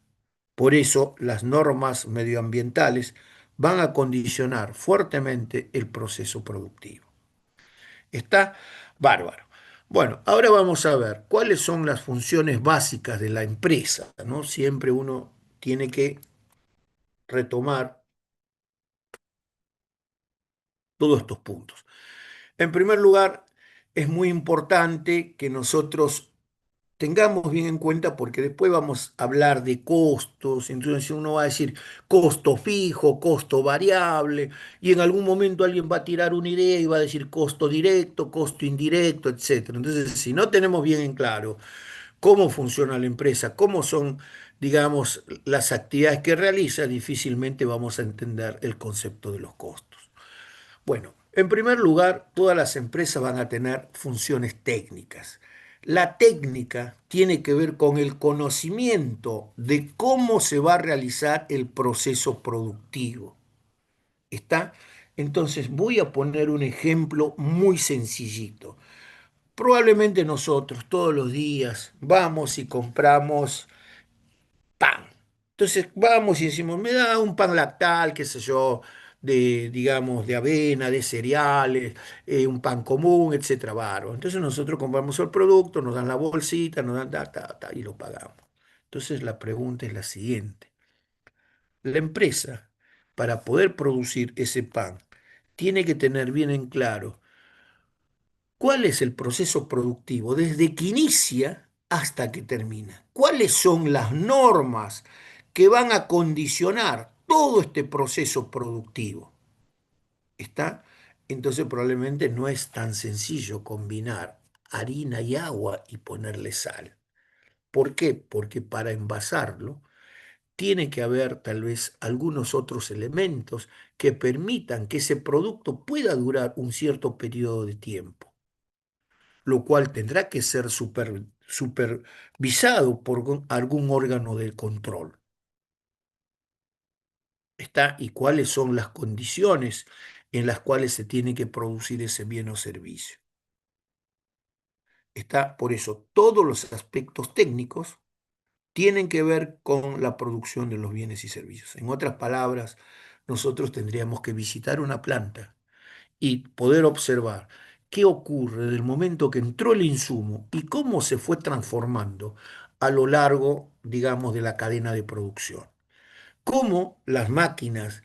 Por eso las normas medioambientales van a condicionar fuertemente el proceso productivo. Está bárbaro. Bueno, ahora vamos a ver cuáles son las funciones básicas de la empresa, ¿no? Siempre uno tiene que retomar todos estos puntos. En primer lugar, es muy importante que nosotros tengamos bien en cuenta porque después vamos a hablar de costos, entonces uno va a decir costo fijo, costo variable, y en algún momento alguien va a tirar una idea y va a decir costo directo, costo indirecto, etcétera. Entonces, si no tenemos bien en claro cómo funciona la empresa, cómo son, digamos, las actividades que realiza, difícilmente vamos a entender el concepto de los costos. Bueno, en primer lugar, todas las empresas van a tener funciones técnicas. La técnica tiene que ver con el conocimiento de cómo se va a realizar el proceso productivo. ¿Está? Entonces voy a poner un ejemplo muy sencillito. Probablemente nosotros todos los días vamos y compramos pan. Entonces vamos y decimos, me da un pan lactal, qué sé yo, de, digamos, de avena, de cereales, un pan común, etcétera, bárbaro. Entonces nosotros compramos el producto, nos dan la bolsita, nos dan y lo pagamos. Entonces la pregunta es la siguiente. La empresa, para poder producir ese pan, tiene que tener bien en claro cuál es el proceso productivo desde que inicia hasta que termina. ¿Cuáles son las normas que van a condicionar todo este proceso productivo? ¿Está? Entonces probablemente no es tan sencillo combinar harina y agua y ponerle sal. ¿Por qué? Porque para envasarlo tiene que haber tal vez algunos otros elementos que permitan que ese producto pueda durar un cierto periodo de tiempo, lo cual tendrá que ser supervisado por algún órgano de control. ¿Está? ¿Y cuáles son las condiciones en las cuales se tiene que producir ese bien o servicio? Está, por eso, todos los aspectos técnicos tienen que ver con la producción de los bienes y servicios. En otras palabras, nosotros tendríamos que visitar una planta y poder observar qué ocurre desde el momento que entró el insumo y cómo se fue transformando a lo largo, digamos, de la cadena de producción. Cómo las máquinas,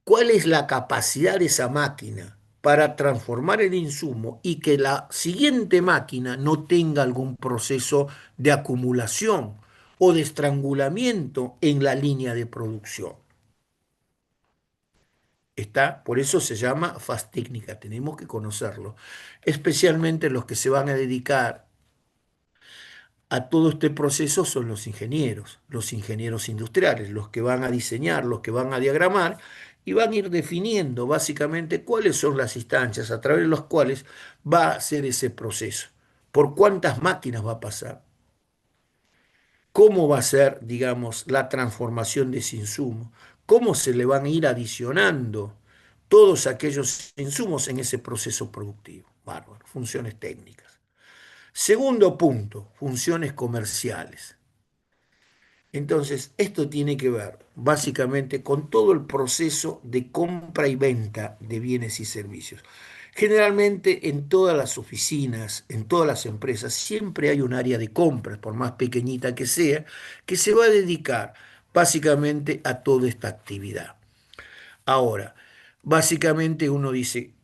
cuál es la capacidad de esa máquina para transformar el insumo y que la siguiente máquina no tenga algún proceso de acumulación o de estrangulamiento en la línea de producción. Está, por eso se llama fast técnica, tenemos que conocerlo, especialmente los que se van a dedicar a todo este proceso son los ingenieros industriales, los que van a diseñar, los que van a diagramar y van a ir definiendo básicamente cuáles son las instancias a través de las cuales va a ser ese proceso, por cuántas máquinas va a pasar, cómo va a ser, digamos, la transformación de ese insumo, cómo se le van a ir adicionando todos aquellos insumos en ese proceso productivo. Bárbaro, funciones técnicas. Segundo punto, funciones comerciales. Entonces, esto tiene que ver básicamente con todo el proceso de compra y venta de bienes y servicios. Generalmente en todas las oficinas, en todas las empresas, siempre hay un área de compras, por más pequeñita que sea, que se va a dedicar básicamente a toda esta actividad. Ahora, básicamente uno dice,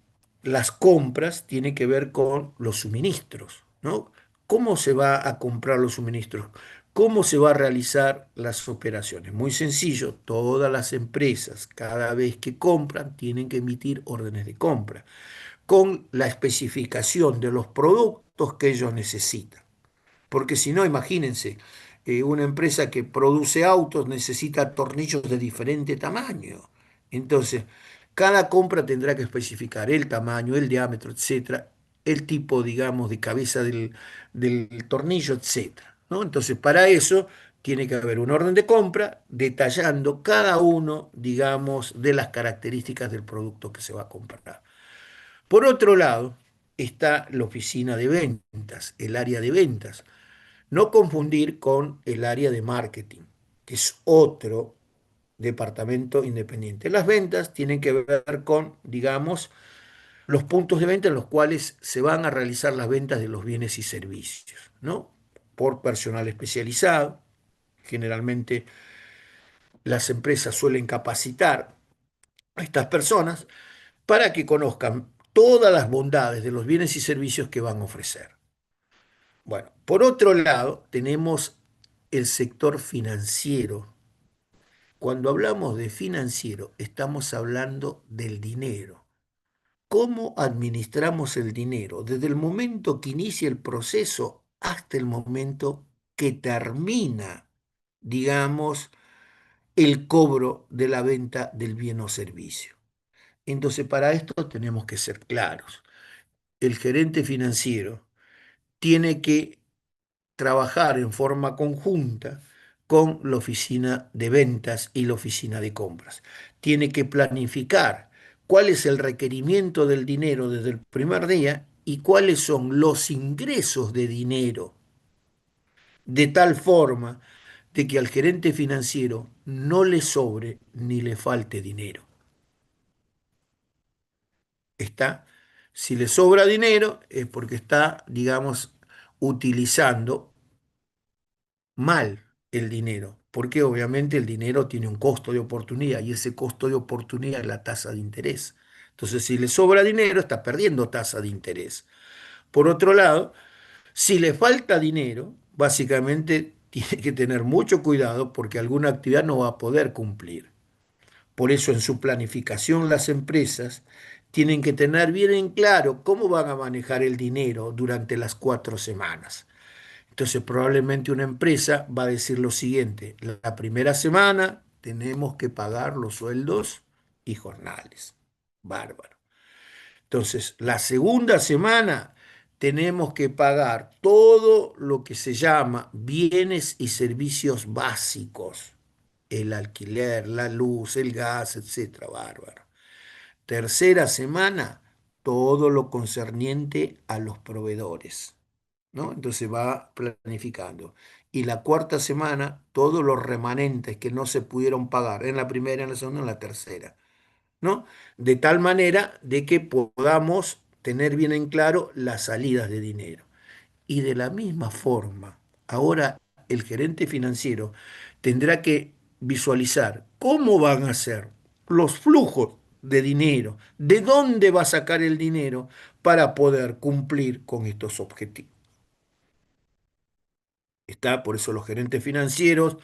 las compras tienen que ver con los suministros, ¿no? ¿Cómo se va a comprar los suministros? ¿Cómo se va a realizar las operaciones? Muy sencillo, todas las empresas, cada vez que compran, tienen que emitir órdenes de compra con la especificación de los productos que ellos necesitan. Porque si no, imagínense, una empresa que produce autos necesita tornillos de diferente tamaño. Entonces, cada compra tendrá que especificar el tamaño, el diámetro, etcétera, el tipo, digamos, de cabeza del tornillo, etcétera, ¿no? Entonces, para eso tiene que haber un orden de compra detallando cada uno, digamos, de las características del producto que se va a comprar. Por otro lado, está la oficina de ventas, el área de ventas. No confundir con el área de marketing, que es otro departamento independiente. Las ventas tienen que ver con, digamos, los puntos de venta en los cuales se van a realizar las ventas de los bienes y servicios, ¿no? Por personal especializado. Generalmente las empresas suelen capacitar a estas personas para que conozcan todas las bondades de los bienes y servicios que van a ofrecer. Bueno, por otro lado, tenemos el sector financiero. Cuando hablamos de financiero, estamos hablando del dinero. ¿Cómo administramos el dinero desde el momento que inicia el proceso hasta el momento que termina, digamos, el cobro de la venta del bien o servicio? Entonces, para esto tenemos que ser claros. El gerente financiero tiene que trabajar en forma conjunta con la oficina de ventas y la oficina de compras. Tiene que planificar cuál es el requerimiento del dinero desde el primer día y cuáles son los ingresos de dinero, de tal forma de que al gerente financiero no le sobre ni le falte dinero. Está, si le sobra dinero es porque está, digamos, utilizando mal el dinero, porque obviamente el dinero tiene un costo de oportunidad y ese costo de oportunidad es la tasa de interés. Entonces, si le sobra dinero, está perdiendo tasa de interés. Por otro lado, si le falta dinero, básicamente tiene que tener mucho cuidado porque alguna actividad no va a poder cumplir. Por eso en su planificación las empresas tienen que tener bien en claro cómo van a manejar el dinero durante las 4 semanas. Entonces, probablemente una empresa va a decir lo siguiente: la primera semana tenemos que pagar los sueldos y jornales. Bárbaro. Entonces, la segunda semana tenemos que pagar todo lo que se llama bienes y servicios básicos. El alquiler, la luz, el gas, etcétera. Bárbaro. Tercera semana, todo lo concerniente a los proveedores, ¿no? Entonces va planificando. Y la cuarta semana, todos los remanentes que no se pudieron pagar en la primera, en la segunda, en la tercera. ¿no? De tal manera de que podamos tener bien en claro las salidas de dinero. Y de la misma forma, ahora el gerente financiero tendrá que visualizar cómo van a ser los flujos de dinero, de dónde va a sacar el dinero para poder cumplir con estos objetivos. Está, por eso los gerentes financieros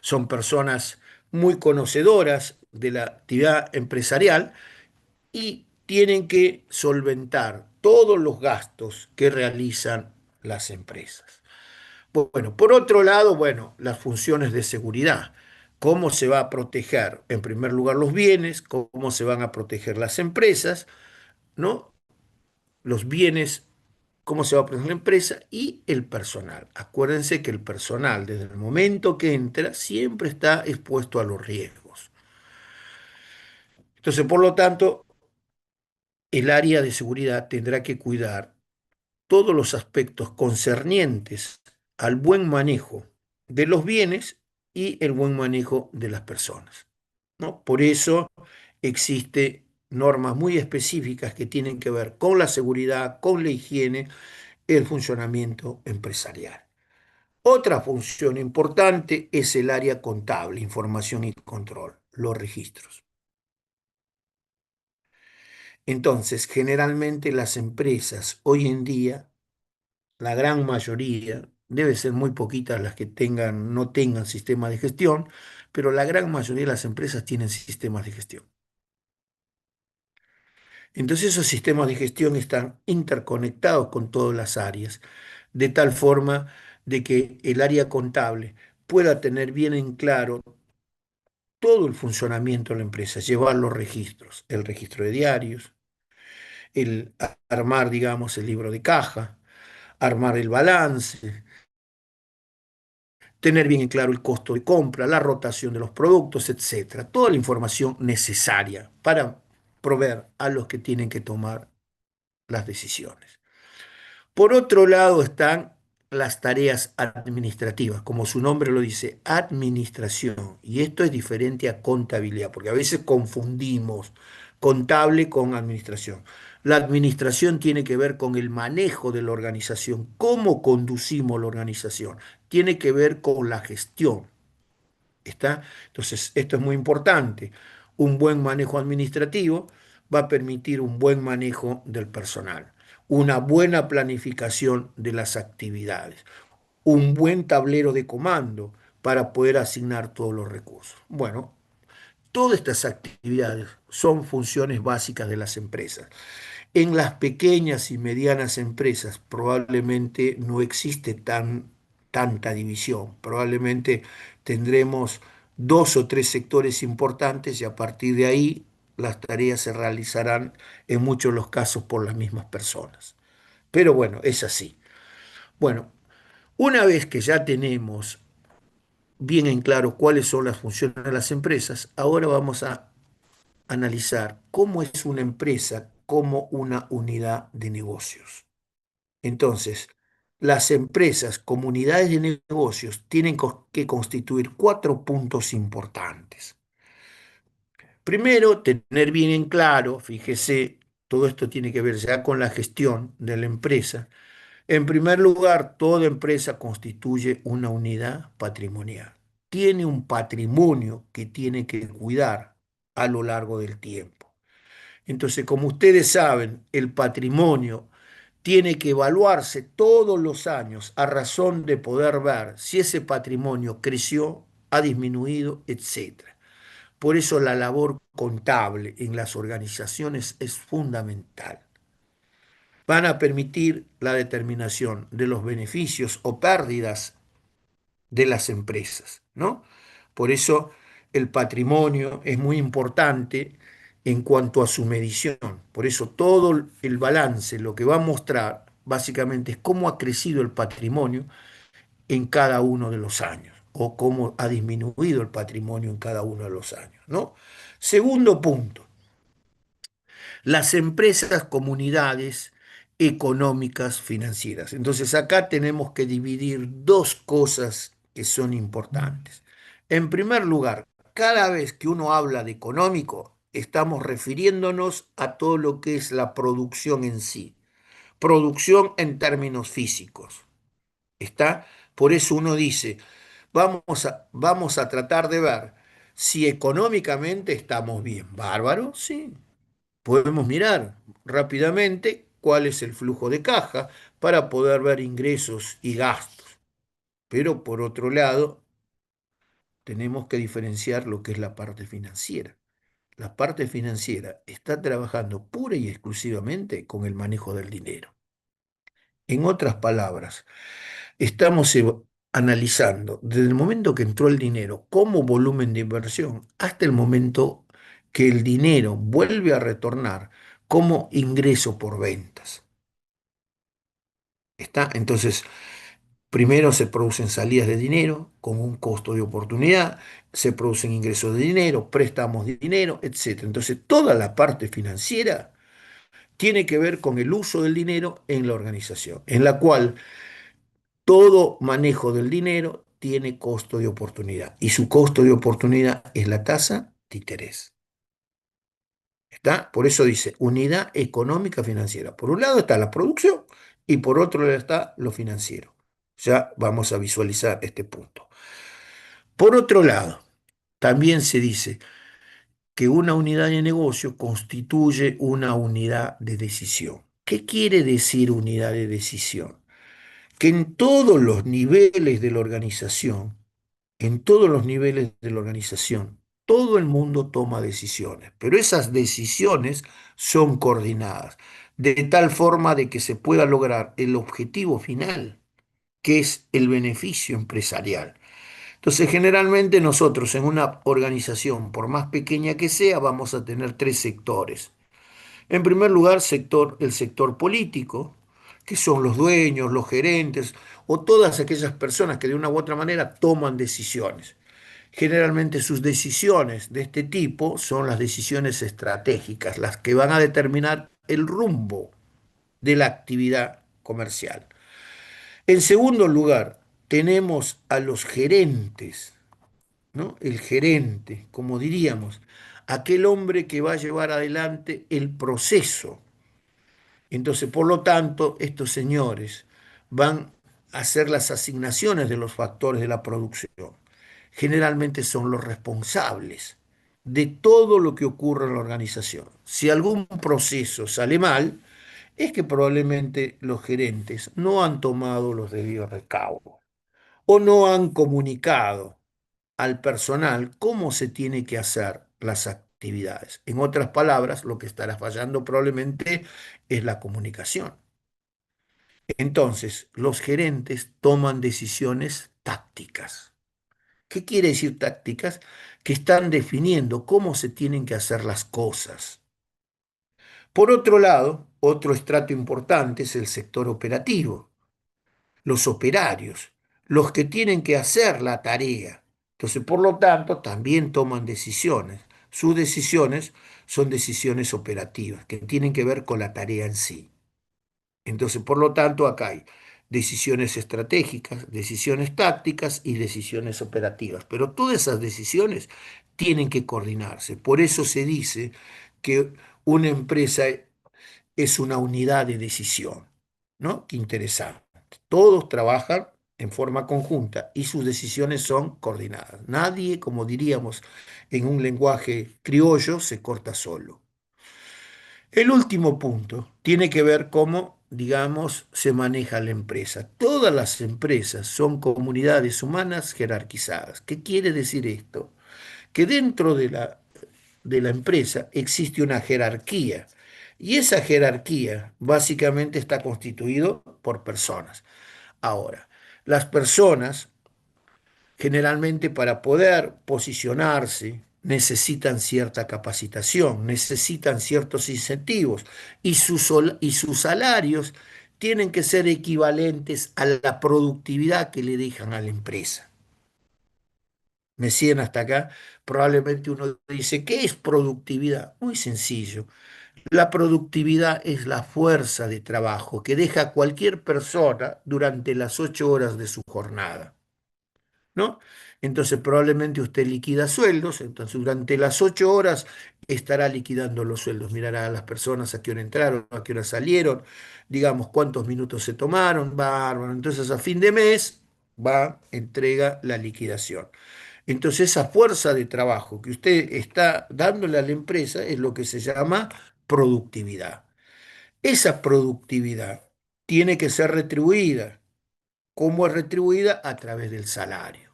son personas muy conocedoras de la actividad empresarial y tienen que solventar todos los gastos que realizan las empresas. Bueno, por otro lado, bueno, las funciones de seguridad. ¿Cómo se va a proteger, en primer lugar, los bienes? ¿Cómo se van a proteger las empresas? ¿No? Los bienes, cómo se va a proteger la empresa y el personal. Acuérdense que el personal, desde el momento que entra, siempre está expuesto a los riesgos. Entonces, por lo tanto, el área de seguridad tendrá que cuidar todos los aspectos concernientes al buen manejo de los bienes y el buen manejo de las personas, ¿no? Por eso existe normas muy específicas que tienen que ver con la seguridad, con la higiene, el funcionamiento empresarial. Otra función importante es el área contable, información y control, los registros. Entonces, generalmente las empresas hoy en día, la gran mayoría, debe ser muy poquitas las que tengan, no tengan sistema de gestión, pero la gran mayoría de las empresas tienen sistemas de gestión. Entonces esos sistemas de gestión están interconectados con todas las áreas, de tal forma de que el área contable pueda tener bien en claro todo el funcionamiento de la empresa, llevar los registros, el registro de diarios, el armar, digamos, el libro de caja, armar el balance, tener bien en claro el costo de compra, la rotación de los productos, etcétera. Toda la información necesaria para proveer a los que tienen que tomar las decisiones. Por otro lado están las tareas administrativas, como su nombre lo dice, administración. Y esto es diferente a contabilidad, porque a veces confundimos contable con administración. La administración tiene que ver con el manejo de la organización, cómo conducimos la organización, tiene que ver con la gestión. ¿Está? Entonces, esto es muy importante. Un buen manejo administrativo va a permitir un buen manejo del personal, una buena planificación de las actividades, un buen tablero de comando para poder asignar todos los recursos. Bueno, todas estas actividades son funciones básicas de las empresas. En las pequeñas y medianas empresas probablemente no existe tanta división. Probablemente tendremos dos o tres sectores importantes y a partir de ahí las tareas se realizarán en muchos de los casos por las mismas personas. Pero bueno, es así. Bueno, una vez que ya tenemos bien en claro cuáles son las funciones de las empresas, ahora vamos a analizar cómo es una empresa como una unidad de negocios. Entonces, las empresas, comunidades de negocios, tienen que constituir cuatro puntos importantes. Primero, tener bien en claro, fíjese, todo esto tiene que ver ya con la gestión de la empresa. En primer lugar, toda empresa constituye una unidad patrimonial. Tiene un patrimonio que tiene que cuidar a lo largo del tiempo. Entonces, como ustedes saben, el patrimonio tiene que evaluarse todos los años a razón de poder ver si ese patrimonio creció, ha disminuido, etcétera. Por eso la labor contable en las organizaciones es fundamental. Van a permitir la determinación de los beneficios o pérdidas de las empresas, ¿no? Por eso el patrimonio es muy importante en cuanto a su medición. Por eso todo el balance, lo que va a mostrar básicamente es cómo ha crecido el patrimonio en cada uno de los años o cómo ha disminuido el patrimonio en cada uno de los años, ¿no? Segundo punto, las empresas, comunidades económicas, financieras. Entonces acá tenemos que dividir dos cosas que son importantes. En primer lugar, cada vez que uno habla de económico, estamos refiriéndonos a todo lo que es la producción en sí. Producción en términos físicos. ¿Está? Por eso uno dice, vamos a tratar de ver si económicamente estamos bien. Bárbaro, sí. Podemos mirar rápidamente cuál es el flujo de caja para poder ver ingresos y gastos. Pero por otro lado, tenemos que diferenciar lo que es la parte financiera. La parte financiera está trabajando pura y exclusivamente con el manejo del dinero. En otras palabras, estamos analizando desde el momento que entró el dinero como volumen de inversión hasta el momento que el dinero vuelve a retornar como ingreso por ventas. ¿Está? Entonces, primero se producen salidas de dinero con un costo de oportunidad, se producen ingresos de dinero, préstamos de dinero, etcétera. Entonces, toda la parte financiera tiene que ver con el uso del dinero en la organización, en la cual todo manejo del dinero tiene costo de oportunidad y su costo de oportunidad es la tasa de interés. ¿Está? Por eso dice unidad económica financiera. Por un lado está la producción y por otro lado está lo financiero. Ya vamos a visualizar este punto. Por otro lado, también se dice que una unidad de negocio constituye una unidad de decisión. ¿Qué quiere decir unidad de decisión? Que en todos los niveles de la organización, en todos los niveles de la organización, todo el mundo toma decisiones, pero esas decisiones son coordinadas, de tal forma de que se pueda lograr el objetivo final, que es el beneficio empresarial. Entonces, generalmente nosotros en una organización, por más pequeña que sea, vamos a tener tres sectores. En primer lugar, el sector político, que son los dueños, los gerentes o todas aquellas personas que de una u otra manera toman decisiones. Generalmente sus decisiones de este tipo son las decisiones estratégicas, las que van a determinar el rumbo de la actividad comercial. En segundo lugar, tenemos a los gerentes, ¿no? El gerente, como diríamos, aquel hombre que va a llevar adelante el proceso. Entonces, por lo tanto, estos señores van a hacer las asignaciones de los factores de la producción. Generalmente son los responsables de todo lo que ocurre en la organización. Si algún proceso sale mal, es que probablemente los gerentes no han tomado los debidos recaudos o no han comunicado al personal cómo se tiene que hacer las actividades. En otras palabras, lo que estará fallando probablemente es la comunicación. Entonces, los gerentes toman decisiones tácticas. ¿Qué quiere decir tácticas? Que están definiendo cómo se tienen que hacer las cosas. Por otro lado, otro estrato importante es el sector operativo, los operarios, los que tienen que hacer la tarea. Entonces, por lo tanto, también toman decisiones. Sus decisiones son decisiones operativas, que tienen que ver con la tarea en sí. Entonces, por lo tanto, acá hay decisiones estratégicas, decisiones tácticas y decisiones operativas. Pero todas esas decisiones tienen que coordinarse. Por eso se dice que una empresa es una unidad de decisión, ¿no? Qué interesante. Todos trabajan en forma conjunta y sus decisiones son coordinadas. Nadie, como diríamos en un lenguaje criollo, se corta solo. El último punto tiene que ver cómo, digamos, se maneja la empresa. Todas las empresas son comunidades humanas jerarquizadas. ¿Qué quiere decir esto? Que dentro de la empresa existe una jerarquía y esa jerarquía básicamente está constituido por personas. Ahora, las personas generalmente para poder posicionarse necesitan cierta capacitación, necesitan ciertos incentivos y sus salarios tienen que ser equivalentes a la productividad que le dejan a la empresa. ¿Me siguen hasta acá? Probablemente uno dice, ¿qué es productividad? Muy sencillo. La productividad es la fuerza de trabajo que deja cualquier persona durante las 8 horas de su jornada. ¿no? Entonces probablemente usted liquida sueldos, entonces durante las 8 horas estará liquidando los sueldos, mirará a las personas a qué hora entraron, a qué hora salieron, digamos cuántos minutos se tomaron, bárbaro. Entonces a fin de mes va, entrega la liquidación. Entonces esa fuerza de trabajo que usted está dándole a la empresa es lo que se llama productividad. Esa productividad tiene que ser retribuida. ¿Cómo es retribuida? A través del salario.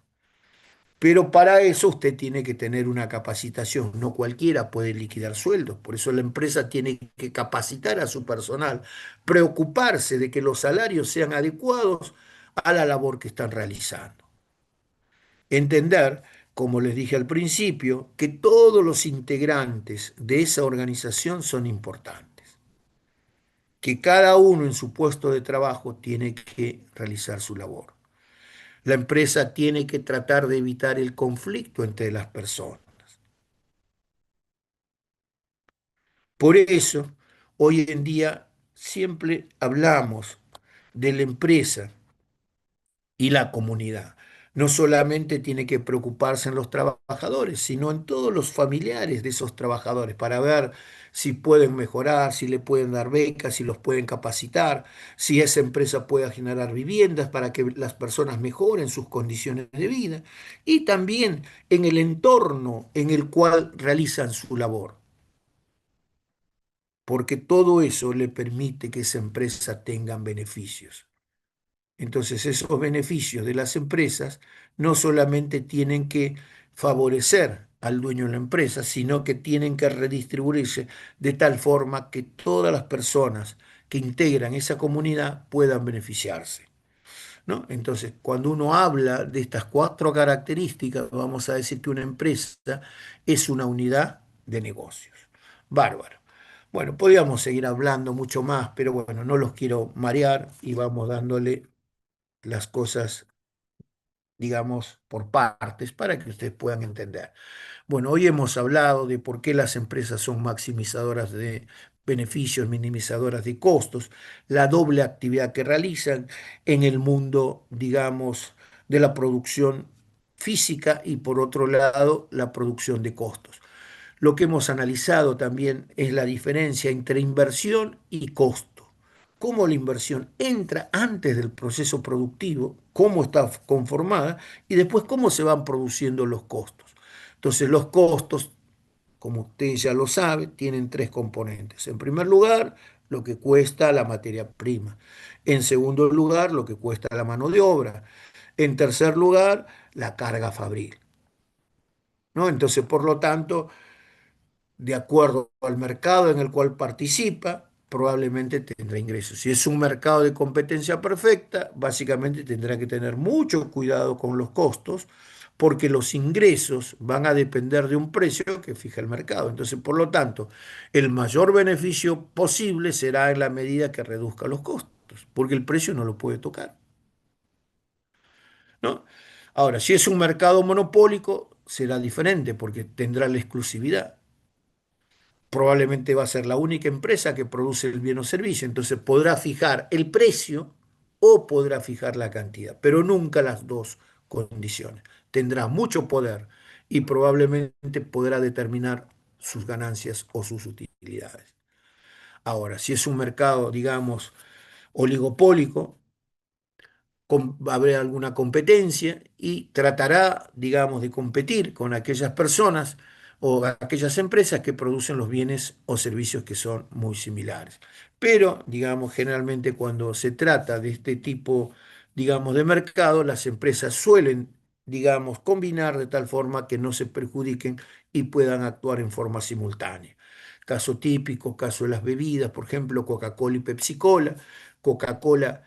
Pero para eso usted tiene que tener una capacitación. No cualquiera puede liquidar sueldos. Por eso la empresa tiene que capacitar a su personal, preocuparse de que los salarios sean adecuados a la labor que están realizando. Entender, como les dije al principio, que todos los integrantes de esa organización son importantes, que cada uno en su puesto de trabajo tiene que realizar su labor. La empresa tiene que tratar de evitar el conflicto entre las personas. Por eso, hoy en día siempre hablamos de la empresa y la comunidad. No solamente tiene que preocuparse en los trabajadores, sino en todos los familiares de esos trabajadores para ver si pueden mejorar, si le pueden dar becas, si los pueden capacitar, si esa empresa puede generar viviendas para que las personas mejoren sus condiciones de vida y también en el entorno en el cual realizan su labor, porque todo eso le permite que esa empresa tenga beneficios. Entonces, esos beneficios de las empresas no solamente tienen que favorecer al dueño de la empresa, sino que tienen que redistribuirse de tal forma que todas las personas que integran esa comunidad puedan beneficiarse, ¿no? Entonces, cuando uno habla de estas cuatro características, vamos a decir que una empresa es una unidad de negocios. Bárbaro. Bueno, podríamos seguir hablando mucho más, pero bueno, no los quiero marear y vamos dándole las cosas, digamos, por partes para que ustedes puedan entender. Bueno, hoy hemos hablado de por qué las empresas son maximizadoras de beneficios, minimizadoras de costos, la doble actividad que realizan en el mundo, digamos, de la producción física y por otro lado la producción de costos. Lo que hemos analizado también es la diferencia entre inversión y costo. Cómo la inversión entra antes del proceso productivo, cómo está conformada y después cómo se van produciendo los costos. Entonces los costos, como usted ya lo sabe, tienen tres componentes. En primer lugar, lo que cuesta la materia prima. En segundo lugar, lo que cuesta la mano de obra. En tercer lugar, la carga fabril, ¿no? Entonces, por lo tanto, de acuerdo al mercado en el cual participa, probablemente tendrá ingresos. Si es un mercado de competencia perfecta, básicamente tendrá que tener mucho cuidado con los costos, porque los ingresos van a depender de un precio que fija el mercado. Entonces, por lo tanto, el mayor beneficio posible será en la medida que reduzca los costos, porque el precio no lo puede tocar, ¿no? Ahora, si es un mercado monopólico, será diferente, porque tendrá la exclusividad. Probablemente va a ser la única empresa que produce el bien o servicio, entonces podrá fijar el precio o podrá fijar la cantidad, pero nunca las dos condiciones. Tendrá mucho poder y probablemente podrá determinar sus ganancias o sus utilidades. Ahora, si es un mercado, digamos, oligopólico, va a haber alguna competencia y tratará, digamos, de competir con aquellas personas o aquellas empresas que producen los bienes o servicios que son muy similares. Pero, digamos, generalmente cuando se trata de este tipo, digamos, de mercado, las empresas suelen, digamos, combinar de tal forma que no se perjudiquen y puedan actuar en forma simultánea. Caso típico, caso de las bebidas, por ejemplo, Coca-Cola y Pepsi-Cola. Coca-Cola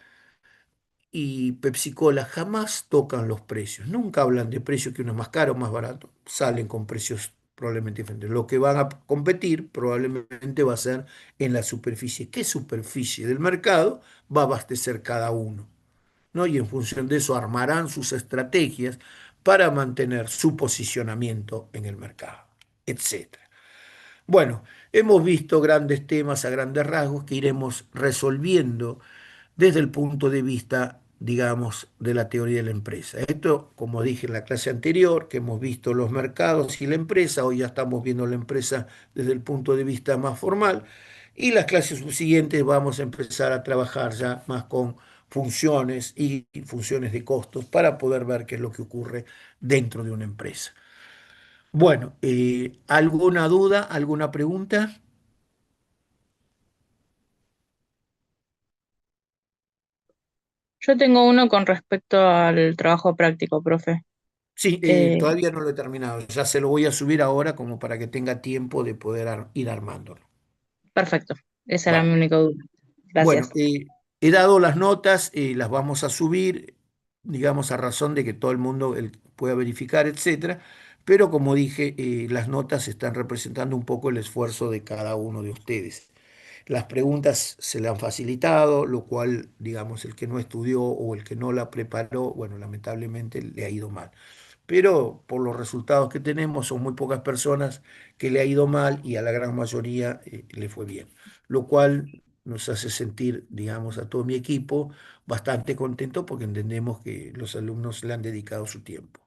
y Pepsi-Cola jamás tocan los precios, nunca hablan de precios que uno es más caro o más barato, salen con precios probablemente diferentes. Lo que van a competir probablemente va a ser en la superficie. ¿Qué superficie del mercado va a abastecer cada uno? ¿No? Y en función de eso armarán sus estrategias para mantener su posicionamiento en el mercado, etcétera. Bueno, hemos visto grandes temas a grandes rasgos que iremos resolviendo desde el punto de vista digamos, de la teoría de la empresa. Esto, como dije en la clase anterior, que hemos visto los mercados y la empresa, hoy ya estamos viendo la empresa desde el punto de vista más formal, y las clases subsiguientes vamos a empezar a trabajar ya más con funciones y funciones de costos para poder ver qué es lo que ocurre dentro de una empresa. Bueno, ¿alguna duda, alguna pregunta? Yo tengo uno con respecto al trabajo práctico, profe. Sí, Eh, todavía no lo he terminado. Ya se lo voy a subir ahora como para que tenga tiempo de poder ir armándolo. Perfecto, esa era mi Vale. única duda. Bueno, Gracias. he dado las notas, las vamos a subir, digamos, a razón de que todo el mundo pueda verificar, etcétera. Pero como dije, las notas están representando un poco el esfuerzo de cada uno de ustedes. Las preguntas se le han facilitado, lo cual, digamos, el que no estudió o el que no la preparó, bueno, lamentablemente le ha ido mal. Pero por los resultados que tenemos, son muy pocas personas que le ha ido mal y a la gran mayoría le fue bien, lo cual nos hace sentir, digamos, a todo mi equipo bastante contento porque entendemos que los alumnos le han dedicado su tiempo.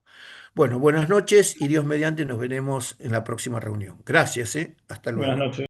Bueno, buenas noches y Dios mediante nos veremos en la próxima reunión. Gracias, ¿eh? Hasta Buenas luego. noches.